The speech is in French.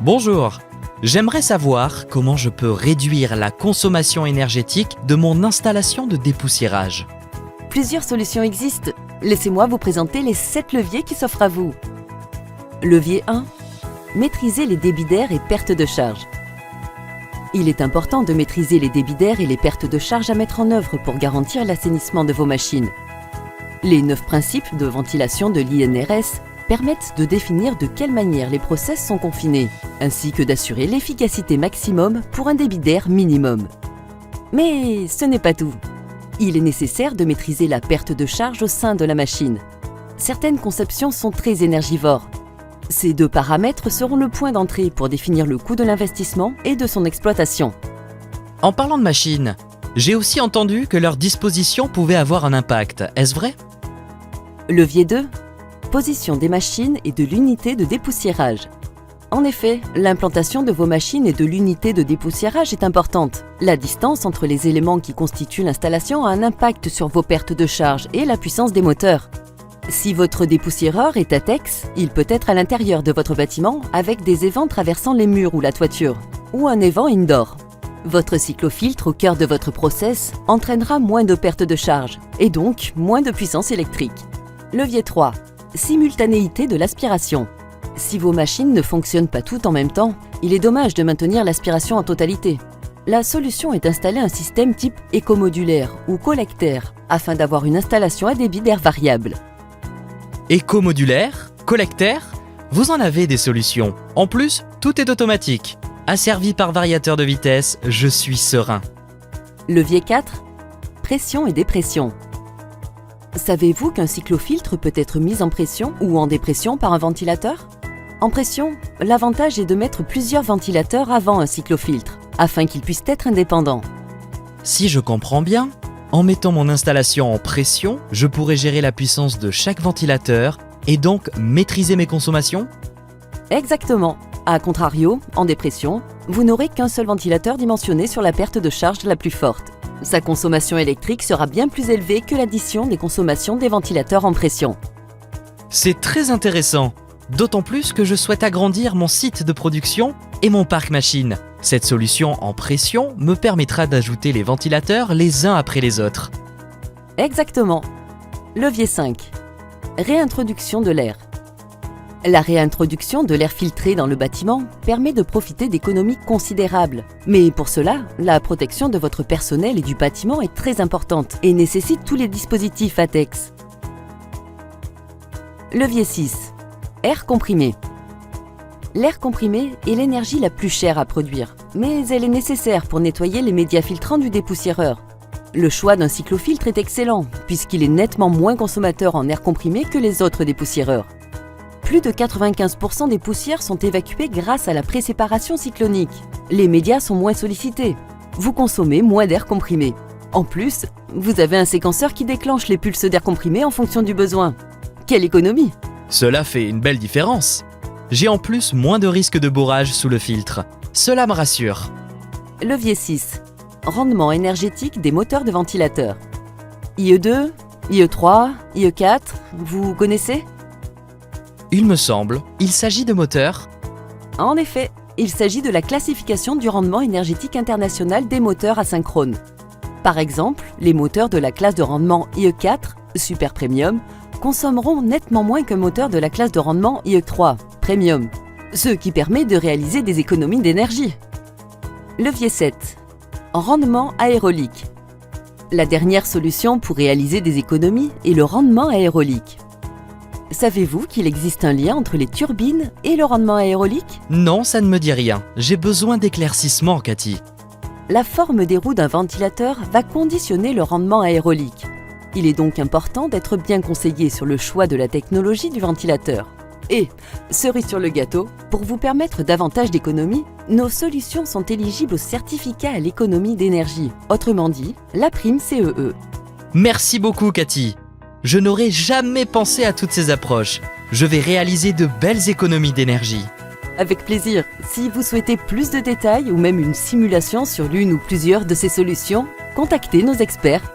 Bonjour, j'aimerais savoir comment je peux réduire la consommation énergétique de mon installation de dépoussiérage. Plusieurs solutions existent. Laissez-moi vous présenter les 7 leviers qui s'offrent à vous. Levier 1. Maîtriser les débits d'air et pertes de charge. Il est important de maîtriser les débits d'air et les pertes de charge à mettre en œuvre pour garantir l'assainissement de vos machines. Les 9 principes de ventilation de l'INRS permettent de définir de quelle manière les process sont confinés, ainsi que d'assurer l'efficacité maximum pour un débit d'air minimum. Mais ce n'est pas tout. Il est nécessaire de maîtriser la perte de charge au sein de la machine. Certaines conceptions sont très énergivores. Ces 2 paramètres seront le point d'entrée pour définir le coût de l'investissement et de son exploitation. En parlant de machines, j'ai aussi entendu que leur disposition pouvait avoir un impact. Est-ce vrai? Levier 2. Position des machines et de l'unité de dépoussiérage. En effet, l'implantation de vos machines et de l'unité de dépoussiérage est importante. La distance entre les éléments qui constituent l'installation a un impact sur vos pertes de charge et la puissance des moteurs. Si votre dépoussiéreur est ATEX, il peut être à l'intérieur de votre bâtiment avec des évents traversant les murs ou la toiture, ou un évent indoor. Votre cyclofiltre au cœur de votre process entraînera moins de pertes de charge et donc moins de puissance électrique. Levier 3. Simultanéité de l'aspiration. Si vos machines ne fonctionnent pas toutes en même temps, il est dommage de maintenir l'aspiration en totalité. La solution est d'installer un système type écomodulaire ou collectaire afin d'avoir une installation à débit d'air variable. Éco-modulaire, collectaire, vous en avez des solutions. En plus, tout est automatique. Asservi par variateur de vitesse, je suis serein. Levier 4. Pression et dépression. Savez-vous qu'un cyclofiltre peut être mis en pression ou en dépression par un ventilateur? En pression, l'avantage est de mettre plusieurs ventilateurs avant un cyclofiltre, afin qu'ils puissent être indépendants. Si je comprends bien, en mettant mon installation en pression, je pourrais gérer la puissance de chaque ventilateur et donc maîtriser mes consommations? Exactement. A contrario, en dépression, vous n'aurez qu'un seul ventilateur dimensionné sur la perte de charge la plus forte. Sa consommation électrique sera bien plus élevée que l'addition des consommations des ventilateurs en pression. C'est très intéressant, d'autant plus que je souhaite agrandir mon site de production et mon parc machine. Cette solution en pression me permettra d'ajouter les ventilateurs les uns après les autres. Exactement. Levier 5. Réintroduction de l'air. La réintroduction de l'air filtré dans le bâtiment permet de profiter d'économies considérables. Mais pour cela, la protection de votre personnel et du bâtiment est très importante et nécessite tous les dispositifs ATEX. Levier 6. Air comprimé. L'air comprimé est l'énergie la plus chère à produire, mais elle est nécessaire pour nettoyer les médias filtrants du dépoussiéreur. Le choix d'un cyclofiltre est excellent, puisqu'il est nettement moins consommateur en air comprimé que les autres dépoussiéreurs. Plus de 95% des poussières sont évacuées grâce à la préséparation cyclonique. Les médias sont moins sollicités. Vous consommez moins d'air comprimé. En plus, vous avez un séquenceur qui déclenche les pulses d'air comprimé en fonction du besoin. Quelle économie! Cela fait une belle différence. J'ai en plus moins de risques de bourrage sous le filtre. Cela me rassure. Levier 6. Rendement énergétique des moteurs de ventilateurs. IE2, IE3, IE4, vous connaissez? Il me semble, il s'agit de moteurs. En effet, il s'agit de la classification du rendement énergétique international des moteurs asynchrones. Par exemple, les moteurs de la classe de rendement IE4, Super Premium, consommeront nettement moins qu'un moteur de la classe de rendement IE3, Premium, ce qui permet de réaliser des économies d'énergie. Levier 7. Rendement aérolique. La dernière solution pour réaliser des économies est le rendement aérolique. Savez-vous qu'il existe un lien entre les turbines et le rendement aérolique? Non, ça ne me dit rien. J'ai besoin d'éclaircissements, Cathy. La forme des roues d'un ventilateur va conditionner le rendement aérolique. Il est donc important d'être bien conseillé sur le choix de la technologie du ventilateur. Et, cerise sur le gâteau, pour vous permettre davantage d'économies, nos solutions sont éligibles au certificat à l'économie d'énergie, autrement dit, la prime CEE. Merci beaucoup, Cathy. Je n'aurais jamais pensé à toutes ces approches. Je vais réaliser de belles économies d'énergie. Avec plaisir. Si vous souhaitez plus de détails ou même une simulation sur l'une ou plusieurs de ces solutions, contactez nos experts.